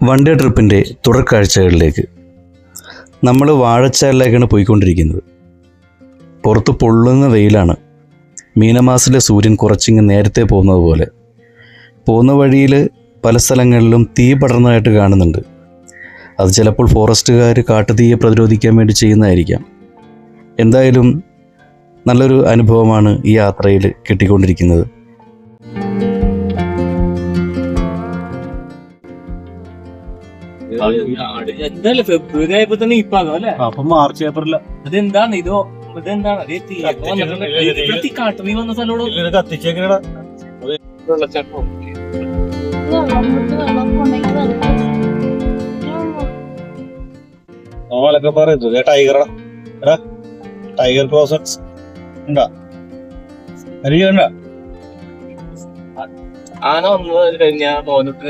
One day ട്രിപ്പിൻ്റെ തുടർക്കാഴ്ചകളിലേക്ക് നമ്മൾ വാഴച്ചാലിലേക്കാണ് പോയിക്കൊണ്ടിരിക്കുന്നത്. പുറത്ത് പൊള്ളുന്ന വെയിലാണ്. മീനമാസത്തിലെ സൂര്യൻ കുറച്ചിങ്ങ് നേരത്തെ പോകുന്നത് പോലെ. പോകുന്ന വഴിയിൽ പല സ്ഥലങ്ങളിലും തീ പടർന്നതായിട്ട് കാണുന്നുണ്ട്. അത് ചിലപ്പോൾ ഫോറസ്റ്റുകാർ കാട്ടുതീയെ പ്രതിരോധിക്കാൻ വേണ്ടി ചെയ്യുന്നതായിരിക്കാം. എന്തായാലും നല്ലൊരു അനുഭവമാണ് ഈ യാത്രയിൽ കിട്ടിക്കൊണ്ടിരിക്കുന്നത്. എന്തായാലും ഫെബ്രുവരി ആയപ്പോ തന്നെ ഇപ്പാകും അല്ലെ? അപ്പൊ മാർച്ച് ഏപ്രിൽ അതെന്താണ് ഇതെന്താണ് കാട്ടുതീ വന്ന സ്ഥലത്തോട് കത്തിച്ചേക്കണ വെള്ളച്ചാട്ടം. ഓലൊക്കെ പറയുന്നത് ടൈഗറാ ടൈഗർ ക്രോസറ്റ്സ് ഉണ്ടാ അറിയണ്ട. ആന വന്നത് കഴിഞ്ഞാൽ തോന്നിട്ട്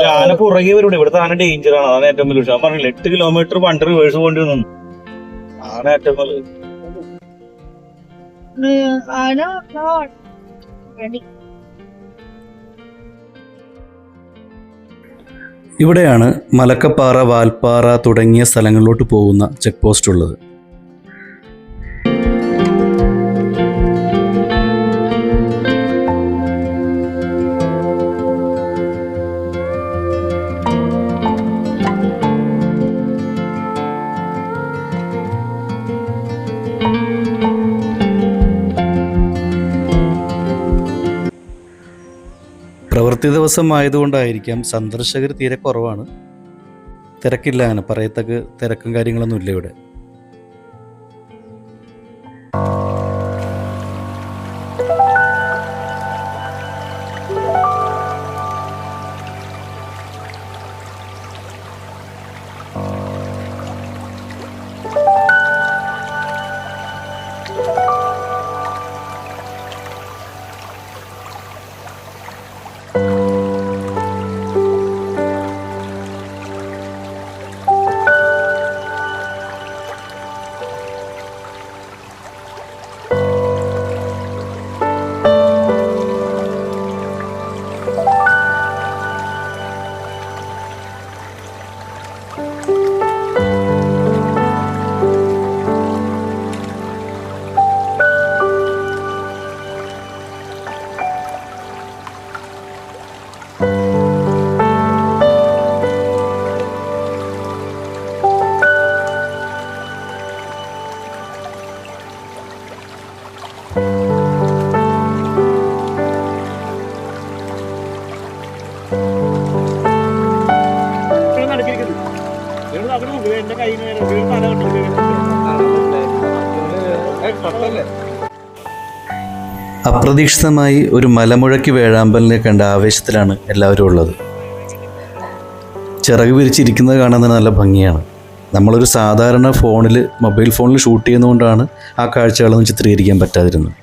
ആന പുറകെ വരും. ഇവിടുത്തെ ആന ഡേഞ്ചർ ആണ്. അതാണ് ഏറ്റവും വലിയ വിഷയം. പറഞ്ഞില്ല 8 കിലോമീറ്റർ പണ്ട് റിവേഴ്സ് പോണ്ടി വന്നു. ആന ഏറ്റവും വലിയ ഇവിടെയാണ് മലക്കപ്പാറ, വാൽപ്പാറ തുടങ്ങിയ സ്ഥലങ്ങളിലോട്ട് പോകുന്ന ചെക്ക് പോസ്റ്റ് ഉള്ളത്. പ്രവൃത്തി ദിവസം ആയതുകൊണ്ടായിരിക്കാം സന്ദർശകർ തീരെ കുറവാണ്. തിരക്കില്ല, അങ്ങനെ പറയത്തക്ക തിരക്കും കാര്യങ്ങളൊന്നും ഇല്ല ഇവിടെ. അപ്രതീക്ഷിതമായി ഒരു മലമുഴക്കി വേഴാമ്പലിനെ കണ്ട ആവേശത്തിലാണ് എല്ലാവരും ഉള്ളത്. ചിറക് വിരിച്ചിരിക്കുന്നത് കാണാൻ തന്നെ നല്ല ഭംഗിയാണ്. നമ്മളൊരു സാധാരണ മൊബൈൽ ഫോണിൽ ഷൂട്ട് ചെയ്യുന്നതുകൊണ്ടാണ് ആ കാഴ്ചകളൊന്നും ചിത്രീകരിക്കാൻ പറ്റാതിരുന്നത്.